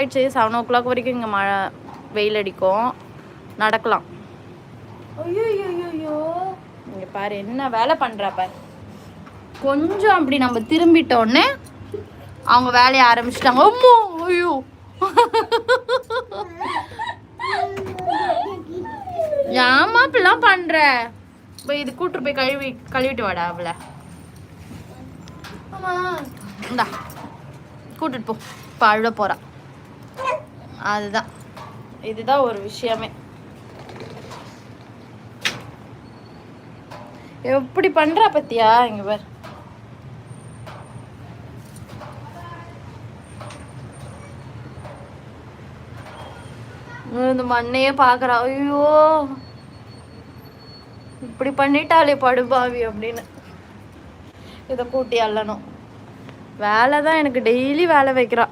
ஆயிடுச்சு. 7 வரைக்கும் இங்கே மழை வெயில் அடிக்கும், நடக்கலாம். ஐயோ ஐயோ, இங்கே பாரு என்ன வேலை பண்ணுறா பாரு. கொஞ்சம் அப்படி நம்ம திரும்பிட்டோன்னே அவங்க வேலையை ஆரம்பிச்சிட்டாங்க. அம்மோ ஐயோ ஏமா இப்படிலாம் பண்ற? போய் இது கூட்டு போய் கழுவிட்டு வாடா அவளை. இந்தா கூட்டிட்டு போ, இப்போ அழுட போறா. இதுதான் ஒரு விஷயமே. எப்படி பண்றா பத்தியா? இங்க பாரு. இந்த மண்ணையே பாக்குறா. ஐயோ இப்படி பண்ணிட்டாலே படுபாவி அப்படின்னு. இதை கூட்டி அள்ளணும். வேலை தான் எனக்கு டெய்லி வேலை வைக்கிறா.